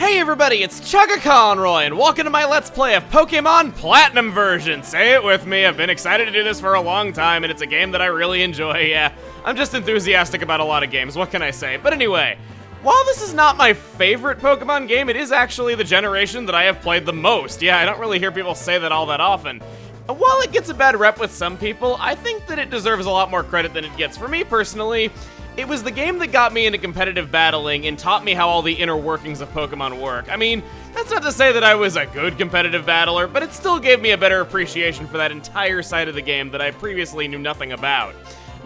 Hey everybody, it's Chugga Conroy, and welcome to my Let's Play of Pokémon Platinum version. Say it with me, I've been excited to do this for a long time, and it's a game that I really enjoy. Yeah, I'm just enthusiastic about a lot of games, what can I say? But anyway, while this is not my favorite Pokemon game, it is actually the generation that I have played the most. Yeah, I don't really hear people say that all that often. And while it gets a bad rep with some people, I think that it deserves a lot more credit than it gets. For me personally, it was the game that got me into competitive battling and taught me how all the inner workings of Pokemon work. I mean, that's not to say that I was a good competitive battler, but it still gave me a better appreciation for that entire side of the game that I previously knew nothing about.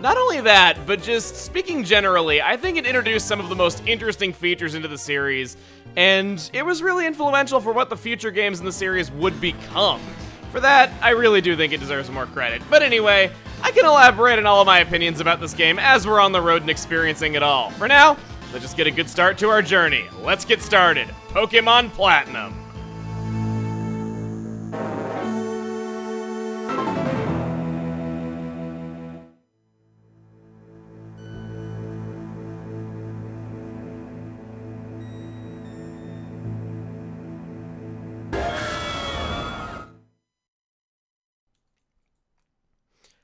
Not only that, but just speaking generally, I think it introduced some of the most interesting features into the series, and it was really influential for what the future games in the series would become. For that, I really do think it deserves more credit. But anyway, I can elaborate on all of my opinions about this game as we're on the road and experiencing it all. For now, let's just get a good start to our journey. Let's get started. Pokémon Platinum.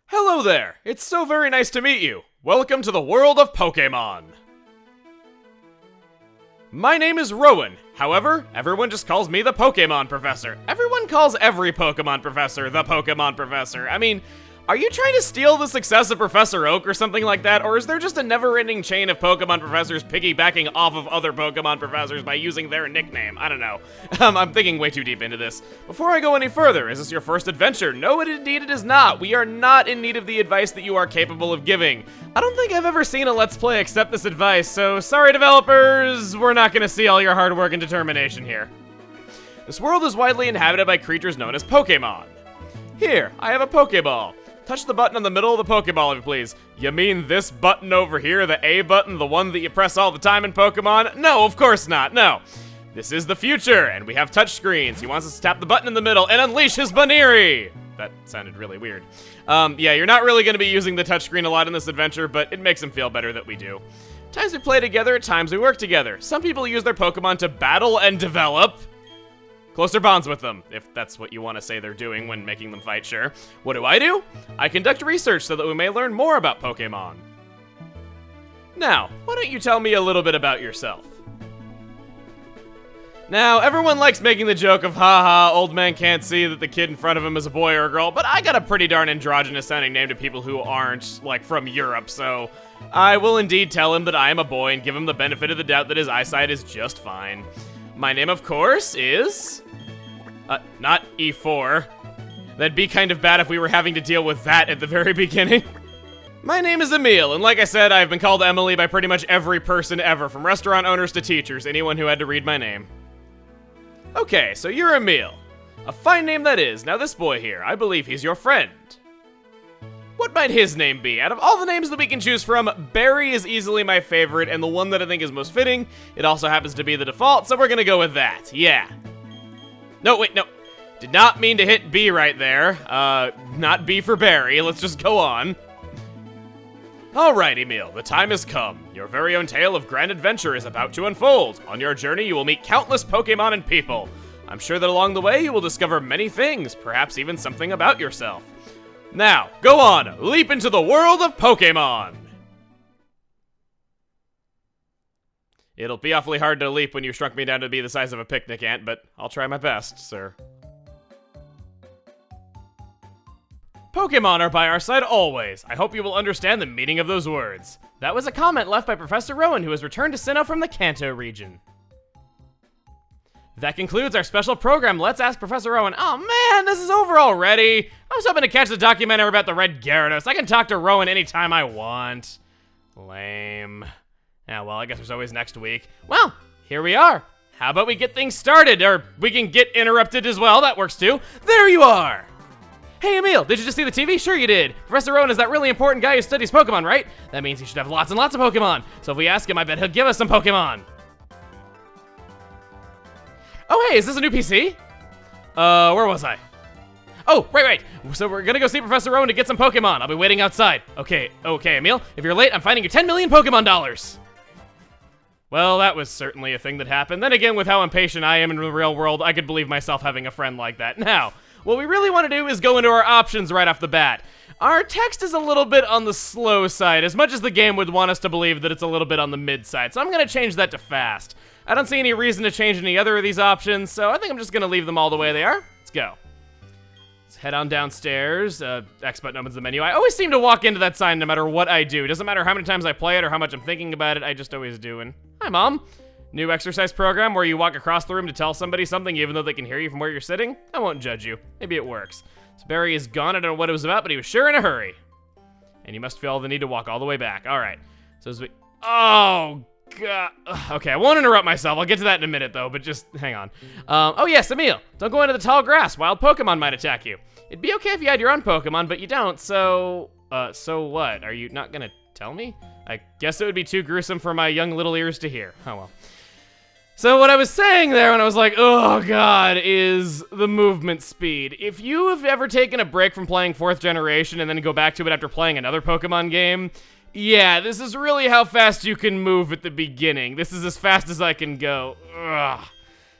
Hello there! It's so very nice to meet you. Welcome to the world of Pokémon. My name is Rowan. However, everyone just calls me the Pokémon Professor. Everyone calls every Pokémon Professor the Pokémon Professor. I mean, are you trying to steal the success of Professor Oak or something like that? Or is there just a never-ending chain of Pokemon Professors piggybacking off of other Pokemon Professors by using their nickname? I don't know. I'm thinking way too deep into this. Before I go any further, is this your first adventure? No, indeed it is not. We are not in need of the advice that you are capable of giving. I don't think I've ever seen a Let's Play accept this advice, so sorry developers, we're not gonna see all your hard work and determination here. This world is widely inhabited by creatures known as Pokémon. Here, I have a Pokéball. Touch the button in the middle of the Pokeball, if you please. You mean this button over here, the A button, the one that you press all the time in Pokemon? No, of course not, no. This is the future, and we have touchscreens. He wants us to tap the button in the middle and unleash his Baniri! That sounded really weird. Yeah, you're not really gonna be using the touchscreen a lot in this adventure, but it makes him feel better that we do. Times we play together, times we work together. Some people use their Pokemon to battle and develop closer bonds with them, if that's what you want to say they're doing when making them fight, sure. What do? I conduct research so that we may learn more about Pokemon. Now, why don't you tell me a little bit about yourself? Now, everyone likes making the joke of, haha, old man can't see that the kid in front of him is a boy or a girl, but I got a pretty darn androgynous sounding name to people who aren't, like, from Europe, so I will indeed tell him that I am a boy and give him the benefit of the doubt that his eyesight is just fine. My name, of course, is not E4. That'd be kind of bad if we were having to deal with that at the very beginning. My name is Emil, and like I said, I've been called Emily by pretty much every person ever, from restaurant owners to teachers, anyone who had to read my name. Okay, so you're Emil. A fine name that is. Now this boy here, I believe he's your friend. What might his name be? Out of all the names that we can choose from, Barry is easily my favorite, and the one that I think is most fitting. It also happens to be the default, so we're gonna go with that, yeah. No, wait, no. Did not mean to hit B right there. Not B for Barry. Let's just go on. Alright, Emil, the time has come. Your very own tale of grand adventure is about to unfold. On your journey, you will meet countless Pokemon and people. I'm sure that along the way, you will discover many things, perhaps even something about yourself. Now, go on, leap into the world of Pokemon! It'll be awfully hard to leap when you shrunk me down to be the size of a picnic ant, but I'll try my best, sir. Pokemon are by our side always. I hope you will understand the meaning of those words. That was a comment left by Professor Rowan, who has returned to Sinnoh from the Kanto region. That concludes our special program. Let's ask Professor Rowan. Oh man, this is over already. I was hoping to catch the documentary about the Red Gyarados. I can talk to Rowan anytime I want. Lame. Yeah, well, I guess there's always next week. Well, here we are. How about we get things started? Or we can get interrupted as well. That works too. There you are. Hey, Emil, did you just see the TV? Sure you did. Professor Rowan is that really important guy who studies Pokemon, right? That means he should have lots and lots of Pokemon. So if we ask him, I bet he'll give us some Pokemon. Oh, hey, is this a new PC? Where was I? Oh, right. So we're gonna go see Professor Rowan to get some Pokemon. I'll be waiting outside. Okay, Emil. If you're late, I'm finding you 10 million Pokemon dollars. Well, that was certainly a thing that happened. Then again, with how impatient I am in the real world, I could believe myself having a friend like that. Now, what we really want to do is go into our options right off the bat. Our text is a little bit on the slow side, as much as the game would want us to believe that it's a little bit on the mid side, so I'm going to change that to fast. I don't see any reason to change any other of these options, so I think I'm just going to leave them all the way they are. Let's go. Let's head on downstairs. X button opens the menu. I always seem to walk into that sign no matter what I do. It doesn't matter how many times I play it or how much I'm thinking about it, I just always do. And hi, Mom. New exercise program where you walk across the room to tell somebody something even though they can hear you from where you're sitting? I won't judge you. Maybe it works. So Barry is gone. I don't know what it was about, but he was sure in a hurry. And you must feel the need to walk all the way back. All right. So as we... Oh, God. Okay, I won't interrupt myself. I'll get to that in a minute, though, but just hang on. Oh, yes, Emil. Don't go into the tall grass. Wild Pokemon might attack you. It'd be okay if you had your own Pokemon, but you don't, so... so what? Are you not gonna tell me? I guess it would be too gruesome for my young little ears to hear. Oh, well. So what I was saying there when I was like, oh God, is the movement speed. If you have ever taken a break from playing 4th generation and then go back to it after playing another Pokemon game, yeah, this is really how fast you can move at the beginning. This is as fast as I can go. Ugh.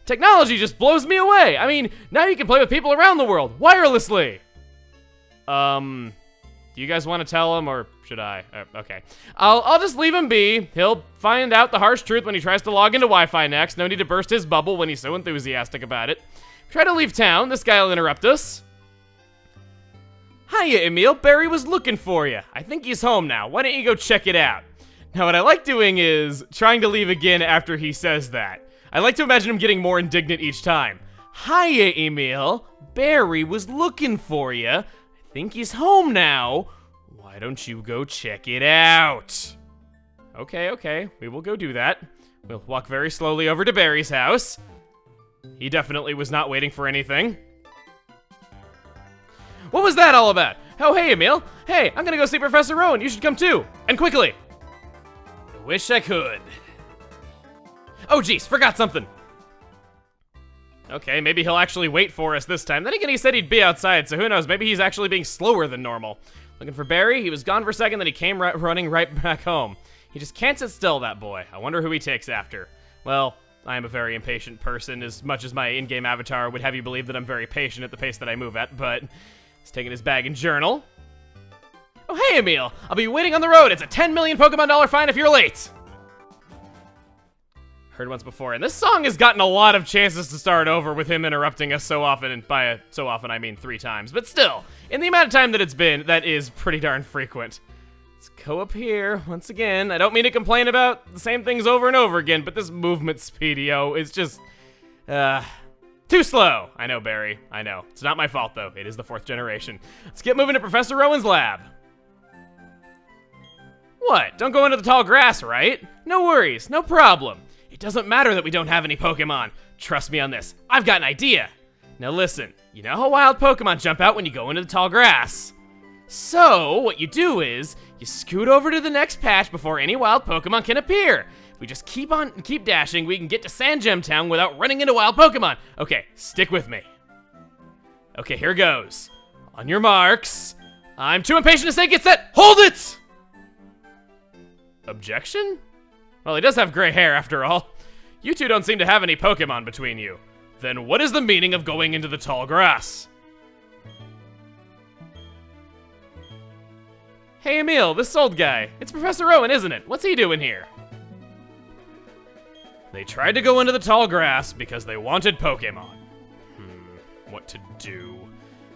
Technology just blows me away. I mean, now you can play with people around the world, wirelessly. Do you guys want to tell him, or should I? Okay. I'll just leave him be. He'll find out the harsh truth when he tries to log into Wi-Fi next. No need to burst his bubble when he's so enthusiastic about it. Try to leave town. This guy will interrupt us. Hiya, Emil. Barry was looking for you. I think he's home now. Why don't you go check it out? Now, what I like doing is trying to leave again after he says that. I like to imagine him getting more indignant each time. Hiya, Emil. Barry was looking for you. I think he's home now. Why don't you go check it out? Okay, we will go do that. We'll walk very slowly over to Barry's house. He definitely was not waiting for anything. What was that all about? Oh, hey, Emil. Hey, I'm gonna go see Professor Rowan. You should come too. And quickly. I wish I could. Oh, geez, forgot something. Okay, maybe he'll actually wait for us this time. Then again, he said he'd be outside, so who knows? Maybe he's actually being slower than normal. Looking for Barry. He was gone for a second, then he came running right back home. He just can't sit still, that boy. I wonder who he takes after. Well, I am a very impatient person, as much as my in-game avatar would have you believe that I'm very patient at the pace that I move at, but he's taking his bag and journal. Oh, hey, Emil. I'll be waiting on the road. It's a 10 million Pokemon dollar fine if you're late. Heard once before, and this song has gotten a lot of chances to start over with him interrupting us so often, and by so often I mean 3 times, but still, in the amount of time that it's been, that is pretty darn frequent. Let's go up here, once again. I don't mean to complain about the same things over and over again, but this movement speed, yo, is just, too slow. I know, Barry, I know. It's not my fault, though. It is the 4th generation. Let's get moving to Professor Rowan's lab. What? Don't go into the tall grass, right? No worries, no problem. It doesn't matter that we don't have any Pokemon. Trust me on this. I've got an idea. Now listen, you know how wild Pokemon jump out when you go into the tall grass? So, what you do is, you scoot over to the next patch before any wild Pokemon can appear. If we just keep dashing, we can get to Sand Gem Town without running into wild Pokemon. Okay, stick with me. Okay, here goes. On your marks. I'm too impatient to say get set. Hold it! Objection? Well, he does have gray hair, after all. You two don't seem to have any Pokemon between you. Then what is the meaning of going into the tall grass? Hey, Emil, this old guy. It's Professor Rowan, isn't it? What's he doing here? They tried to go into the tall grass because they wanted Pokemon. What to do?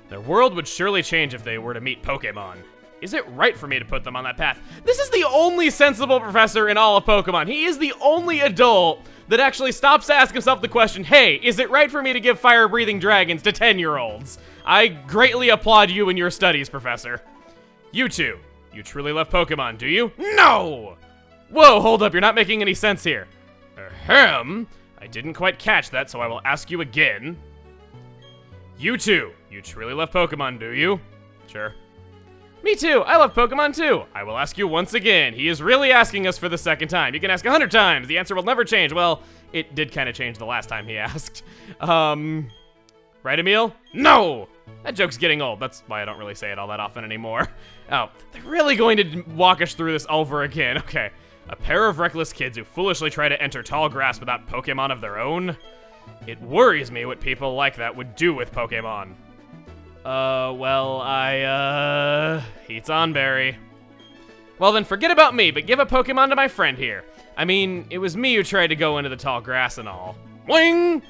Their world would surely change if they were to meet Pokemon. Is it right for me to put them on that path? This is the only sensible professor in all of Pokemon. He is the only adult that actually stops to ask himself the question, hey, is it right for me to give fire-breathing dragons to 10-year-olds? I greatly applaud you in your studies, Professor. You two, you truly love Pokemon, do you? No! Whoa, hold up, you're not making any sense here. Ahem, I didn't quite catch that, so I will ask you again. You two, you truly love Pokemon, do you? Sure. Me too, I love Pokemon too. I will ask you once again. He is really asking us for the second time. You can ask 100 times, the answer will never change. Well, it did kind of change the last time he asked. Right, Emil? No! That joke's getting old, that's why I don't really say it all that often anymore. Oh, they're really going to walk us through this over again. Okay, A pair of reckless kids who foolishly try to enter tall grass without Pokemon of their own? It worries me what people like that would do with Pokemon. Heat's on, Barry. Well then, forget about me, but give a Pokemon to my friend here. I mean, it was me who tried to go into the tall grass and all. Boing!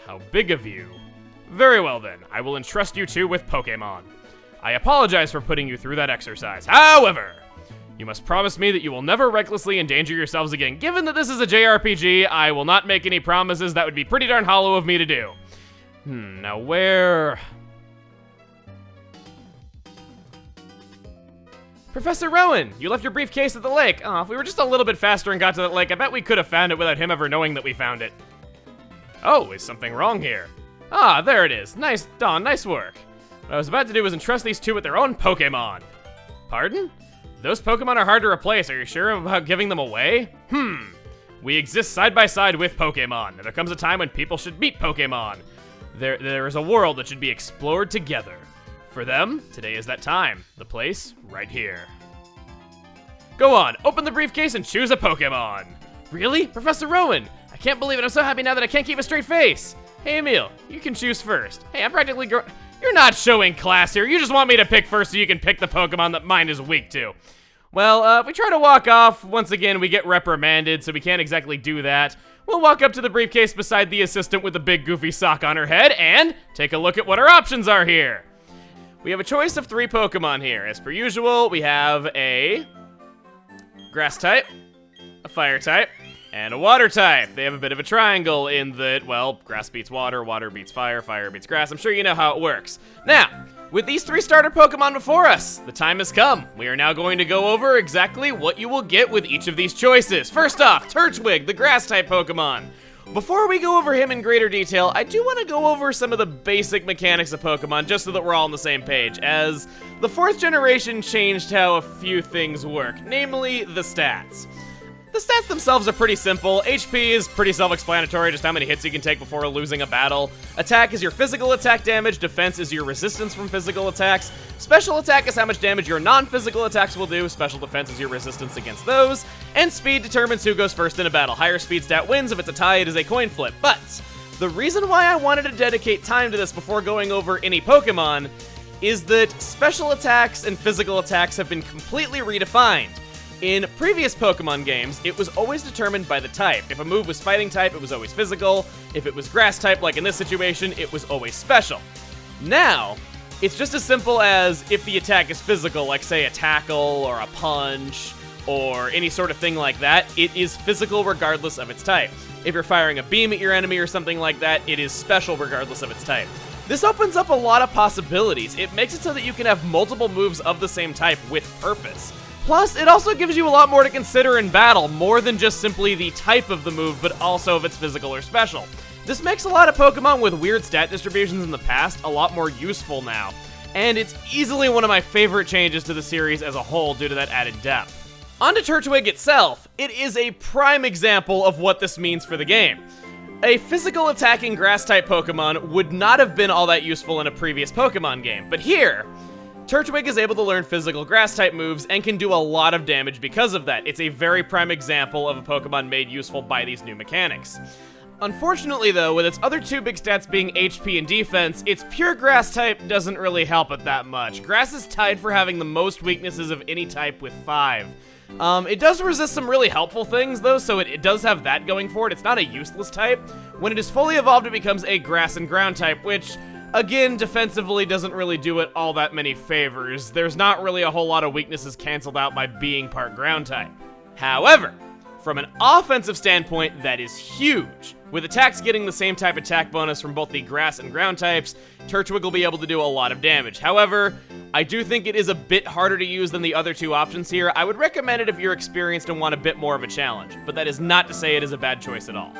How big of you. Very well then, I will entrust you two with Pokemon. I apologize for putting you through that exercise. However, you must promise me that you will never recklessly endanger yourselves again. Given that this is a JRPG, I will not make any promises. That would be pretty darn hollow of me to do. Now where... Professor Rowan, you left your briefcase at the lake. Oh, if we were just a little bit faster and got to that lake, I bet we could have found it without him ever knowing that we found it. Oh, is something wrong here? Ah, there it is. Nice, Dawn, nice work. What I was about to do was entrust these two with their own Pokemon. Pardon? Those Pokemon are hard to replace. Are you sure about giving them away? We exist side by side with Pokemon, and there comes a time when people should meet Pokemon. There is a world that should be explored together. For them, today is that time. The place, right here. Go on, open the briefcase and choose a Pokemon. Really? Professor Rowan? I can't believe it. I'm so happy now that I can't keep a straight face. Hey, Emil, you can choose first. Hey, I'm practically You're not showing class here. You just want me to pick first so you can pick the Pokemon that mine is weak to. Well, if we try to walk off, once again, we get reprimanded, so we can't exactly do that. We'll walk up to the briefcase beside the assistant with the big goofy sock on her head and take a look at what our options are here. We have a choice of 3 Pokemon here. As per usual, we have a grass type, a fire type, and a water type. They have a bit of a triangle in that, well, grass beats water, water beats fire, fire beats grass. I'm sure you know how it works. Now, with these 3 starter Pokemon before us, the time has come. We are now going to go over exactly what you will get with each of these choices. First off, Turtwig, the grass type Pokemon. Before we go over him in greater detail, I do want to go over some of the basic mechanics of Pokemon just so that we're all on the same page, as the 4th generation changed how a few things work, namely the stats. The stats themselves are pretty simple. HP is pretty self-explanatory, just how many hits you can take before losing a battle. Attack is your physical attack damage, defense is your resistance from physical attacks, special attack is how much damage your non-physical attacks will do, special defense is your resistance against those, and speed determines who goes first in a battle. Higher speed stat wins. If it's a tie, it is a coin flip. But the reason why I wanted to dedicate time to this before going over any Pokemon is that special attacks and physical attacks have been completely redefined. In previous Pokemon games, it was always determined by the type. If a move was fighting type, it was always physical. If it was grass type, like in this situation, it was always special. Now, it's just as simple as if the attack is physical, like say a tackle or a punch or any sort of thing like that, it is physical regardless of its type. If you're firing a beam at your enemy or something like that, it is special regardless of its type. This opens up a lot of possibilities. It makes it so that you can have multiple moves of the same type with purpose. Plus, it also gives you a lot more to consider in battle, more than just simply the type of the move, but also if it's physical or special. This makes a lot of Pokemon with weird stat distributions in the past a lot more useful now, and it's easily one of my favorite changes to the series as a whole due to that added depth. On to Turtwig itself, it is a prime example of what this means for the game. A physical attacking grass-type Pokemon would not have been all that useful in a previous Pokemon game, but here, Turtwig is able to learn physical grass-type moves and can do a lot of damage because of that. It's a very prime example of a Pokemon made useful by these new mechanics. Unfortunately though, with its other 2 big stats being HP and defense, its pure grass type doesn't really help it that much. Grass is tied for having the most weaknesses of any type with 5. It does resist some really helpful things though, so it does have that going for it. It's not a useless type. When it is fully evolved, it becomes a grass and ground type, which again, defensively doesn't really do it all that many favors. There's not really a whole lot of weaknesses canceled out by being part ground type. However, from an offensive standpoint, that is huge. With attacks getting the same type attack bonus from both the grass and ground types, Turtwig will be able to do a lot of damage. However, I do think it is a bit harder to use than the other 2 options here. I would recommend it if you're experienced and want a bit more of a challenge, but that is not to say it is a bad choice at all.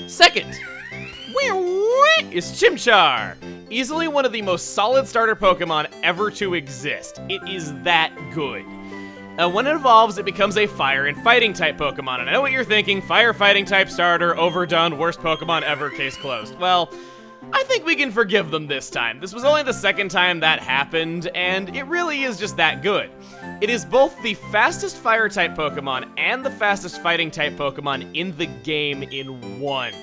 Second is Chimchar. Easily one of the most solid starter Pokemon ever to exist. It is that good. When it evolves, it becomes a fire and fighting type Pokemon. And I know what you're thinking, fire fighting type starter, overdone, worst Pokemon ever, case closed. Well, I think we can forgive them this time. This was only the second time that happened, and it really is just that good. It is both the fastest Fire-type Pokemon and the fastest Fighting-type Pokemon in the game in one.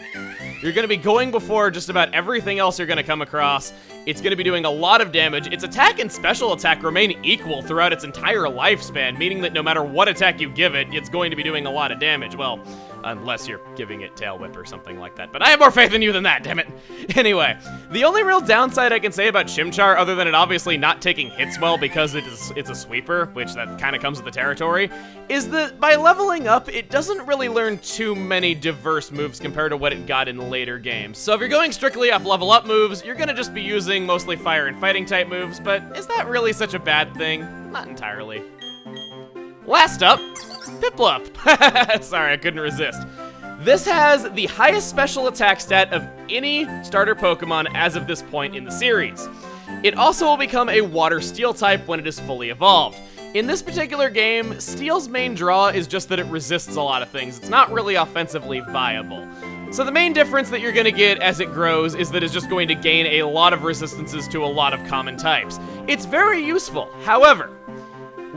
You're going to be going before just about everything else you're going to come across. It's going to be doing a lot of damage. Its attack and special attack remain equal throughout its entire lifespan, meaning that no matter what attack you give it, it's going to be doing a lot of damage. Well, unless you're giving it Tail Whip or something like that. But I have more faith in you than that, damn it. Anyway, the only real downside I can say about Chimchar, other than it obviously not taking hits well because it's a sweeper, which that kind of comes with the territory, is that by leveling up, it doesn't really learn too many diverse moves compared to what it got in later games. So if you're going strictly off level up moves, you're gonna just be using mostly fire and fighting type moves, but is that really such a bad thing? Not entirely. Last up, Piplup. Sorry, I couldn't resist. This has the highest special attack stat of any starter Pokemon as of this point in the series. It also will become a Water Steel type when it is fully evolved. In this particular game, Steel's main draw is just that it resists a lot of things. It's not really offensively viable. So the main difference that you're going to get as it grows is that it's just going to gain a lot of resistances to a lot of common types. It's very useful. However,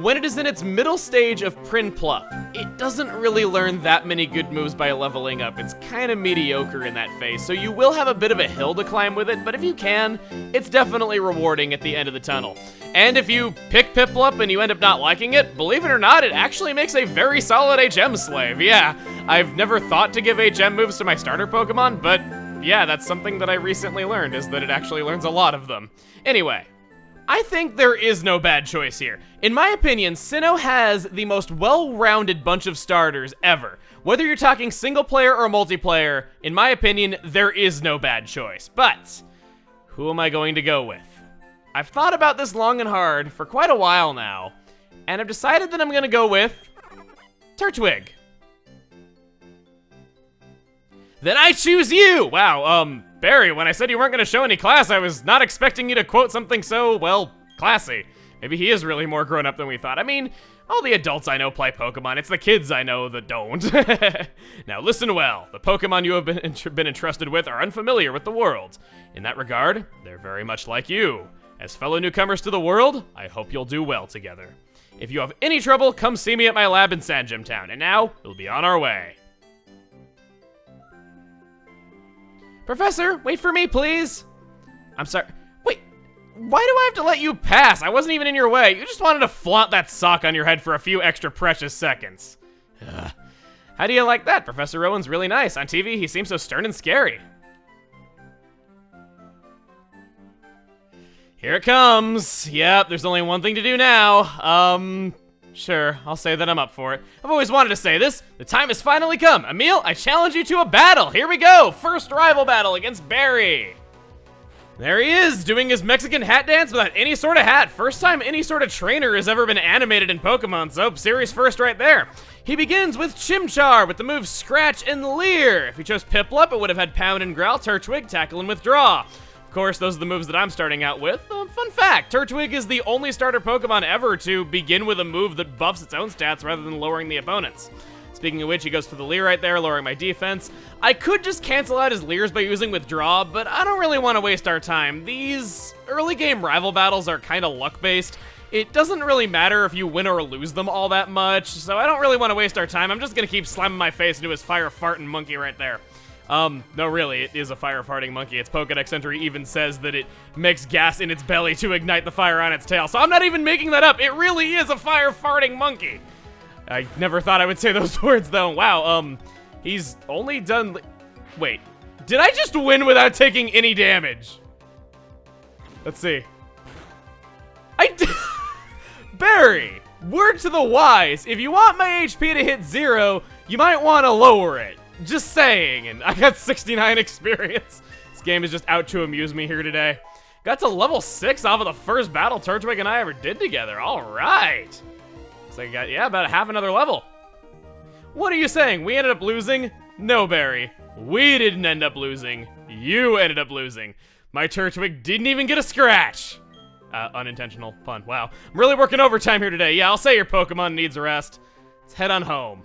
when it is in its middle stage of Prinplup, it doesn't really learn that many good moves by leveling up. It's kind of mediocre in that phase, so you will have a bit of a hill to climb with it, but if you can, it's definitely rewarding at the end of the tunnel. And if you pick Piplup and you end up not liking it, believe it or not, it actually makes a very solid HM slave. Yeah, I've never thought to give HM moves to my starter Pokemon, but yeah, that's something that I recently learned, is that it actually learns a lot of them. Anyway, I think there is no bad choice here. In my opinion, Sinnoh has the most well-rounded bunch of starters ever. Whether you're talking single player or multiplayer, in my opinion, there is no bad choice. But who am I going to go with? I've thought about this long and hard for quite a while now, and I've decided that I'm gonna go with Turtwig. Then I choose you! Wow, Barry, when I said you weren't gonna show any class, I was not expecting you to quote something so, well, classy. Maybe he is really more grown up than we thought. I mean, all the adults I know play Pokemon. It's the kids I know that don't. Now listen well. The Pokemon you have been entrusted with are unfamiliar with the world. In that regard, they're very much like you. As fellow newcomers to the world, I hope you'll do well together. If you have any trouble, come see me at my lab in Sandgem Town. And now, we'll be on our way. Professor, wait for me, please. I'm sorry. Wait, why do I have to let you pass? I wasn't even in your way. You just wanted to flaunt that sock on your head for a few extra precious seconds. Ugh. How do you like that? Professor Rowan's really nice. On TV, he seems so stern and scary. Here it comes. Yep, there's only one thing to do now. Sure, I'll say that I'm up for it. I've always wanted to say this. The time has finally come. Emil, I challenge you to a battle. Here we go. First rival battle against Barry. There he is, doing his Mexican hat dance without any sort of hat. First time any sort of trainer has ever been animated in Pokemon, so series first right there. He begins with Chimchar with the moves Scratch and Leer. If he chose Piplup, it would have had Pound and Growl, Turtwig, Tackle, and Withdraw. Of course, those are the moves that I'm starting out with. Fun fact, Turtwig is the only starter Pokemon ever to begin with a move that buffs its own stats rather than lowering the opponent's. Speaking of which, he goes for the Leer right there, lowering my defense. I could just cancel out his Leers by using Withdraw, but I don't really want to waste our time. These early game rival battles are kind of luck-based. It doesn't really matter if you win or lose them all that much, so I don't really want to waste our time. I'm just going to keep slamming my face into his fire-farting monkey right there. No, really, it is a fire-farting monkey. Its Pokedex entry even says that it makes gas in its belly to ignite the fire on its tail. So I'm not even making that up. It really is a fire-farting monkey. I never thought I would say those words, though. Wow, he's only done... Wait, did I just win without taking any damage? Let's see. Barry, word to the wise. If you want my HP to hit 0, you might want to lower it. Just saying, and I got 69 experience. This game is just out to amuse me here today. Got to level 6 off of the first battle Turtwig and I ever did together. All right. So I got, yeah, about half another level. What are you saying? We ended up losing? No, Barry. We didn't end up losing. You ended up losing. My Turtwig didn't even get a scratch. Unintentional pun. Wow. I'm really working overtime here today. Yeah, I'll say your Pokemon needs a rest. Let's head on home.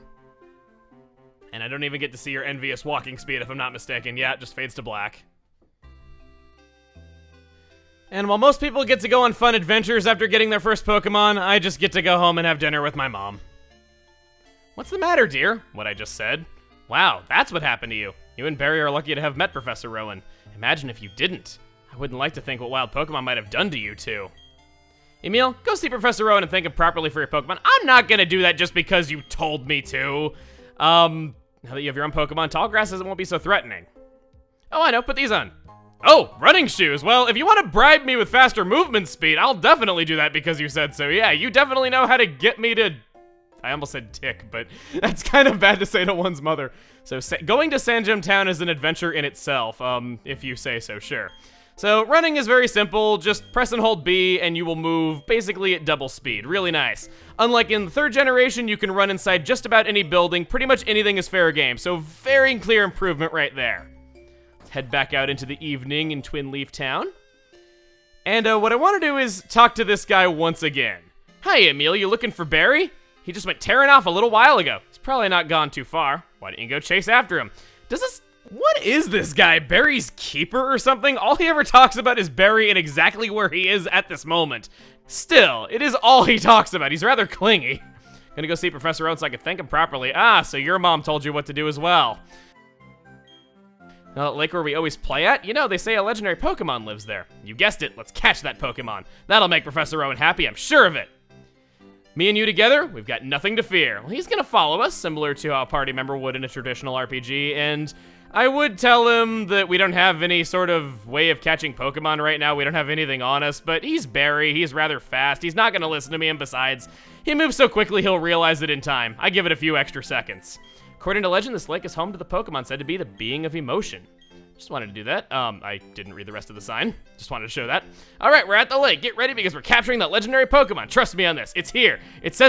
And I don't even get to see your envious walking speed if I'm not mistaken. Yeah, it just fades to black. And while most people get to go on fun adventures after getting their first Pokemon, I just get to go home and have dinner with my mom. What's the matter, dear? What I just said. Wow, that's what happened to you. You and Barry are lucky to have met Professor Rowan. Imagine if you didn't. I wouldn't like to think what wild Pokemon might have done to you two. Emil, go see Professor Rowan and thank him properly for your Pokemon. I'm not gonna do that just because you told me to. Now that you have your own Pokemon, tall grasses won't be so threatening. Oh, I know, put these on. Oh, running shoes. Well, if you want to bribe me with faster movement speed, I'll definitely do that because you said so. Yeah, you definitely know how to get me to... I almost said tick, but that's kind of bad to say to one's mother. So going to Sanjum Town is an adventure in itself, if you say so, sure. So running is very simple, just press and hold B and you will move basically at double speed, really nice. Unlike in the third generation, you can run inside just about any building, pretty much anything is fair game, so very clear improvement right there. Let's head back out into the evening in Twin Leaf Town. And what I want to do is talk to this guy once again. Hi Emil, you looking for Barry? He just went tearing off a little while ago. He's probably not gone too far. Why don't you go chase after him? What is this guy, Barry's keeper or something? All he ever talks about is Barry and exactly where he is at this moment. Still, it is all he talks about. He's rather clingy. Gonna go see Professor Rowan so I can thank him properly. Ah, so your mom told you what to do as well. Now that lake where we always play at, you know, they say a legendary Pokemon lives there. You guessed it, let's catch that Pokemon. That'll make Professor Rowan happy, I'm sure of it. Me and you together, we've got nothing to fear. Well, he's gonna follow us, similar to how a party member would in a traditional RPG, and I would tell him that we don't have any sort of way of catching Pokemon right now. We don't have anything on us, but he's Barry. He's rather fast. He's not gonna listen to me, and besides, he moves so quickly he'll realize it in time. I give it a few extra seconds. According to legend, this lake is home to the Pokemon said to be the being of emotion. Just wanted to do that. I didn't read the rest of the sign. Just wanted to show that. All right, we're at the lake. Get ready because we're capturing that legendary Pokemon. Trust me on this. It's here. It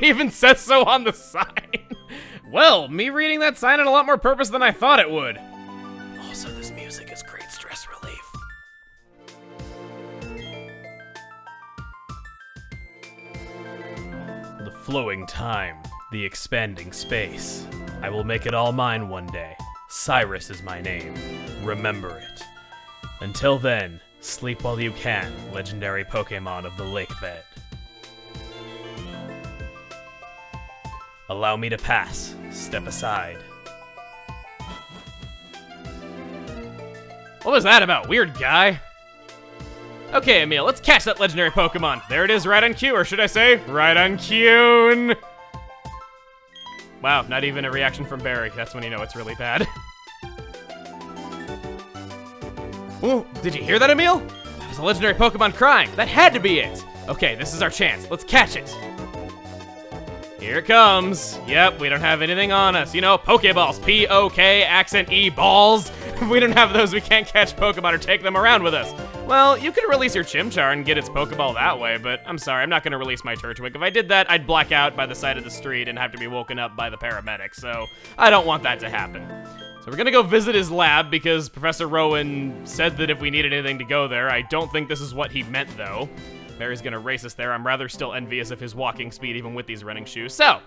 even says so on the sign. Well, me reading that sign had a lot more purpose than I thought it would. Also, this music is great stress relief. The flowing time, the expanding space. I will make it all mine one day. Cyrus is my name. Remember it. Until then, sleep while you can, legendary Pokemon of the lake bed. Allow me to pass. Step aside. What was that about, weird guy? Okay, Emil, let's catch that legendary Pokemon. There it is, right on cue, or should I say, right on cue. Wow, not even a reaction from Barry. That's when you know it's really bad. Ooh, did you hear that, Emil? That was a legendary Pokemon crying. That had to be it. Okay, this is our chance. Let's catch it. Here it comes. Yep, we don't have anything on us. You know, Pokeballs. P-O-K, accent E, balls. If we don't have those, we can't catch Pokemon or take them around with us. Well, you could release your Chimchar and get its Pokeball that way, but I'm sorry, I'm not going to release my Turtwig. If I did that, I'd black out by the side of the street and have to be woken up by the paramedics, so I don't want that to happen. So we're going to go visit his lab because Professor Rowan said that if we needed anything to go there. I don't think this is what he meant, though. Barry's going to race us there. I'm rather still envious of his walking speed, even with these running shoes. So,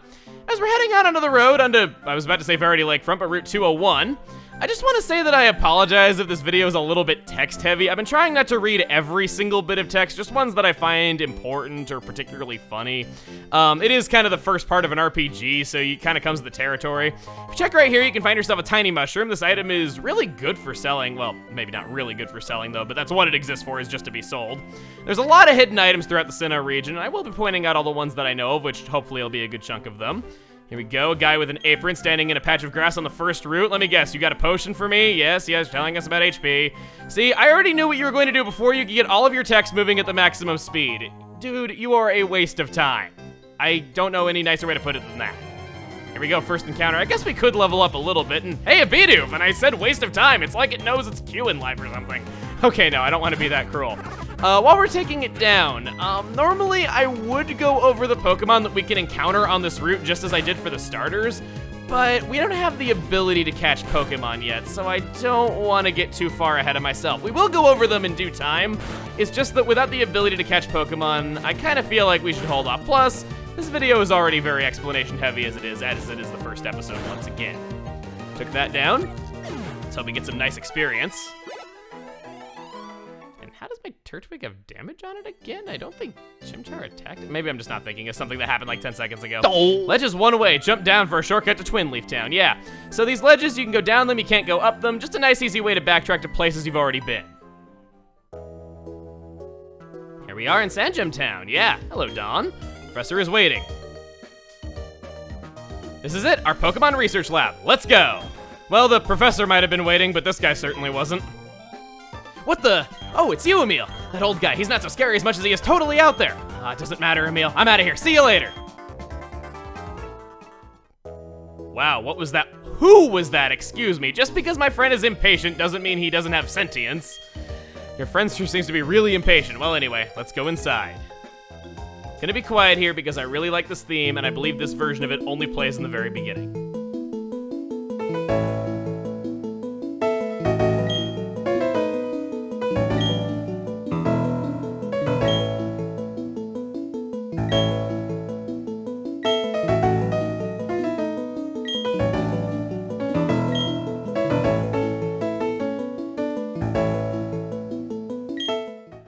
as we're heading out onto the road, I was about to say Verity Lakefront, but Route 201, I just want to say that I apologize if this video is a little bit text-heavy. I've been trying not to read every single bit of text, just ones that I find important or particularly funny. It is kind of the first part of an RPG, so it kind of comes with the territory. If you check right here, you can find yourself a tiny mushroom. This item is really good for selling. Well, maybe not really good for selling, though, but that's what it exists for, is just to be sold. There's a lot of hidden items throughout the Sinnoh region, and I will be pointing out all the ones that I know of, which hopefully will be a good chunk of them. Here we go, a guy with an apron standing in a patch of grass on the first route. Let me guess, you got a potion for me? Yes, telling us about HP. See, I already knew what you were going to do before you could get all of your text moving at the maximum speed. Dude, you are a waste of time. I don't know any nicer way to put it than that. Here we go, first encounter. I guess we could level up a little bit, and hey, a Bidoof, and I said waste of time. It's like it knows it's Q in life or something. Okay, no, I don't want to be that cruel. While we're taking it down, normally I would go over the Pokemon that we can encounter on this route just as I did for the starters, but we don't have the ability to catch Pokemon yet, so I don't want to get too far ahead of myself. We will go over them in due time. It's just that without the ability to catch Pokemon, I kind of feel like we should hold off. Plus, this video is already very explanation heavy as it is the first episode once again. Took that down. Let's hope we get some nice experience. how does my Turtwig have damage on it again? I don't think Chimchar attacked it. Maybe I'm just not thinking of something that happened like 10 seconds ago. Oh. Ledge is one way. Jump down for a shortcut to Twin Leaf Town. Yeah. So these ledges, you can go down them, you can't go up them. Just a nice, easy way to backtrack to places you've already been. Here we are in Sandgem Town. Yeah. Hello, Dawn. Professor is waiting. This is it, our Pokemon Research Lab. Let's go. Well, the professor might have been waiting, but this guy certainly wasn't. What the? Oh, it's you, Emil. That old guy, he's not so scary as much as he is totally out there. It doesn't matter, Emil. I'm out of here. See you later. Wow, what was that? Who was that? Excuse me. Just because my friend is impatient doesn't mean he doesn't have sentience. Your friend sure seems to be really impatient. Well, anyway, let's go inside. Gonna be quiet here because I really like this theme, and I believe this version of it only plays in the very beginning.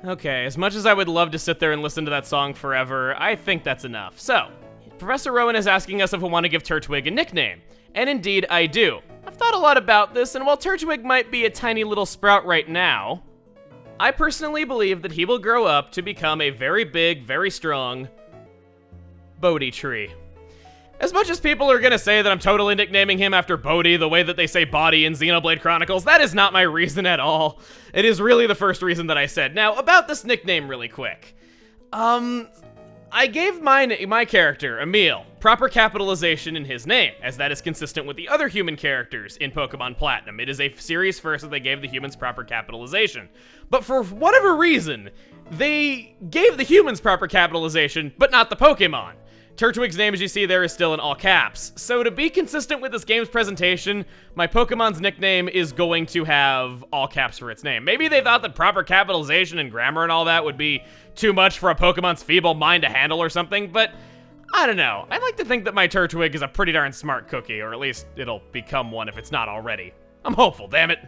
Okay, as much as I would love to sit there and listen to that song forever, I think that's enough. So, Professor Rowan is asking us if we want to give Turtwig a nickname. And indeed, I do. I've thought a lot about this, and while Turtwig might be a tiny little sprout right now, I personally believe that he will grow up to become a very big, very strong Bodhi tree. As much as people are gonna say that I'm totally nicknaming him after Bodhi the way that they say Bodhi in Xenoblade Chronicles, that is not my reason at all. It is really the first reason that I said. Now, about this nickname really quick. I gave my character, Emil, proper capitalization in his name, as that is consistent with the other human characters in Pokemon Platinum. It is a series first that they gave the humans proper capitalization. But for whatever reason, they gave the humans proper capitalization, but not the Pokemon. Turtwig's name, as you see there, is still in all caps. So to be consistent with this game's presentation, my Pokemon's nickname is going to have all caps for its name. Maybe they thought that proper capitalization and grammar and all that would be too much for a Pokemon's feeble mind to handle or something, but I don't know. I like to think that my Turtwig is a pretty darn smart cookie, or at least it'll become one if it's not already. I'm hopeful, damn it.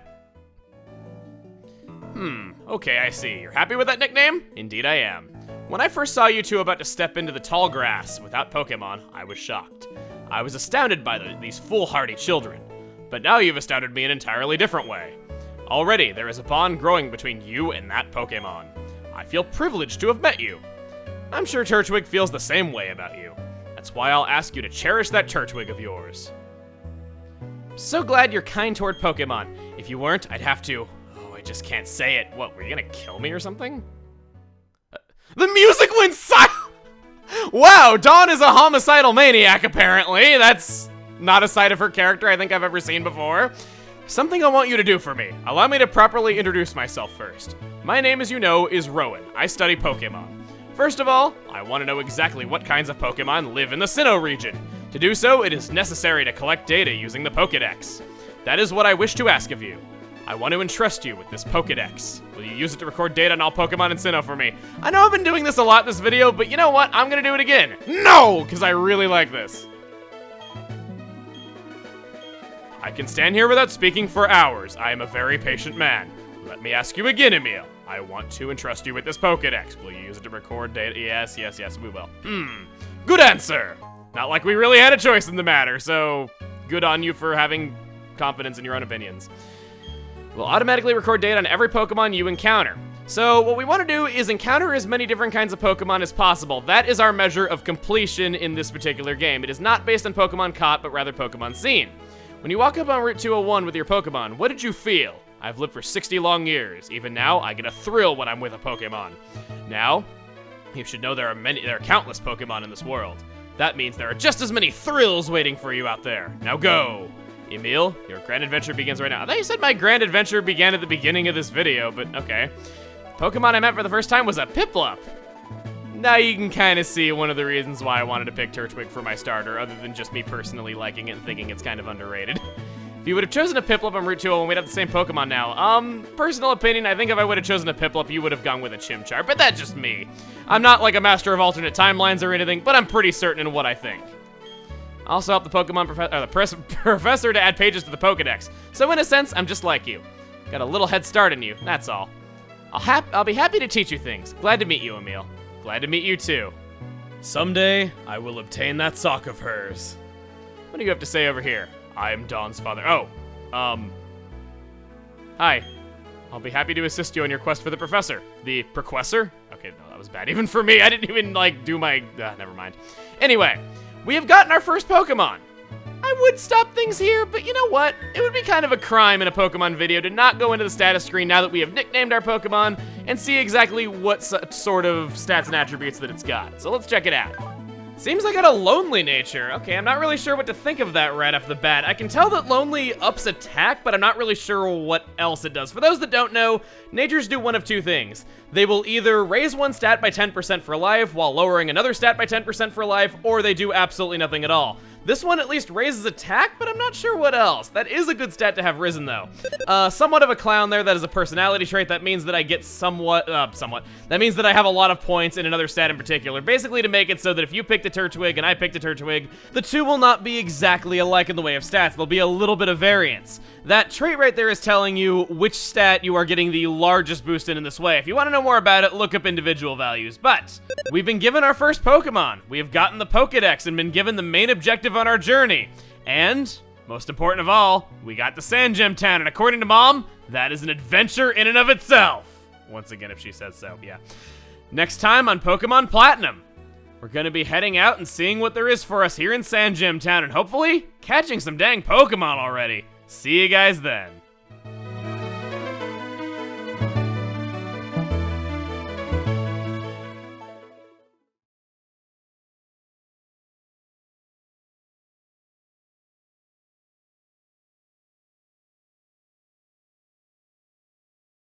Okay, I see. You're happy with that nickname? Indeed I am. When I first saw you two about to step into the tall grass without Pokemon, I was shocked. I was astounded by these foolhardy children. But now you've astounded me in an entirely different way. Already, there is a bond growing between you and that Pokemon. I feel privileged to have met you. I'm sure Turtwig feels the same way about you. That's why I'll ask you to cherish that Turtwig of yours. So glad you're kind toward Pokemon. If you weren't, I'd have to... Oh, I just can't say it. What, were you gonna kill me or something? The music went silent! Wow, Dawn is a homicidal maniac, apparently. That's not a side of her character I think I've ever seen before. Something I want you to do for me. Allow me to properly introduce myself first. My name, as you know, is Rowan. I study Pokemon. First of all, I want to know exactly what kinds of Pokemon live in the Sinnoh region. To do so, it is necessary to collect data using the Pokédex. That is what I wish to ask of you. I want to entrust you with this Pokédex. Will you use it to record data on all Pokemon in Sinnoh for me? I know I've been doing this a lot in this video, but you know what? I'm gonna do it again. No! Because I really like this. I can stand here without speaking for hours. I am a very patient man. Let me ask you again, Emil. I want to entrust you with this Pokédex. Will you use it to record data? Yes, yes, yes, we will. Good answer. Not like we really had a choice in the matter, so good on you for having confidence in your own opinions. We'll automatically record data on every Pokemon you encounter. So what we want to do is encounter as many different kinds of Pokemon as possible. That is our measure of completion in this particular game. It is not based on Pokemon caught, but rather Pokemon seen. When you walk up on Route 201 with your Pokemon, what did you feel? I've lived for 60 long years. Even now, I get a thrill when I'm with a Pokemon. Now, you should know there are countless Pokemon in this world. That means there are just as many thrills waiting for you out there. Now go! Emil, your grand adventure begins right now. I thought you said my grand adventure began at the beginning of this video, but okay. Pokemon I met for the first time was a Piplup. Now you can kind of see one of the reasons why I wanted to pick Turtwig for my starter, other than just me personally liking it and thinking it's kind of underrated. If you would have chosen a Piplup on Route 201, we'd have the same Pokemon now. Personal opinion, I think if I would have chosen a Piplup, you would have gone with a Chimchar, but that's just me. I'm not like a master of alternate timelines or anything, but I'm pretty certain in what I think. Also help the Pokemon professor to add pages to the Pokedex. So in a sense, I'm just like you. Got a little head start in you, that's all. I'll be happy to teach you things. Glad to meet you, Emil. Glad to meet you too. Someday, I will obtain that sock of hers. What do you have to say over here? I am Dawn's father. Oh, hi. I'll be happy to assist you on your quest for the professor. The Prequessor? Okay, no, that was bad. Even for me, I didn't even, do my... never mind. Anyway, we have gotten our first Pokemon. I would stop things here, but you know what? It would be kind of a crime in a Pokemon video to not go into the status screen now that we have nicknamed our Pokemon and see exactly what sort of stats and attributes that it's got. So let's check it out. Seems like it got a lonely nature. Okay, I'm not really sure what to think of that right off the bat. I can tell that lonely ups attack, but I'm not really sure what else it does. For those that don't know, natures do one of two things. They will either raise one stat by 10% for life while lowering another stat by 10% for life, or they do absolutely nothing at all. This one at least raises attack, but I'm not sure what else. That is a good stat to have risen, though. Somewhat of a clown there. That is a personality trait. That means that I get That means that I have a lot of points in another stat in particular. Basically to make it so that if you picked a Turtwig and I picked a Turtwig, the two will not be exactly alike in the way of stats. There'll be a little bit of variance. That trait right there is telling you which stat you are getting the largest boost in this way. If you want to know more about it, look up individual values. But we've been given our first Pokemon. We have gotten the Pokedex and been given the main objective on our journey. And, most important of all, we got to Sand Gem Town, and according to Mom, that is an adventure in and of itself. Once again, if she says so, yeah. Next time on Pokemon Platinum, we're gonna be heading out and seeing what there is for us here in Sand Gem Town, and hopefully, catching some dang Pokemon already. See you guys then.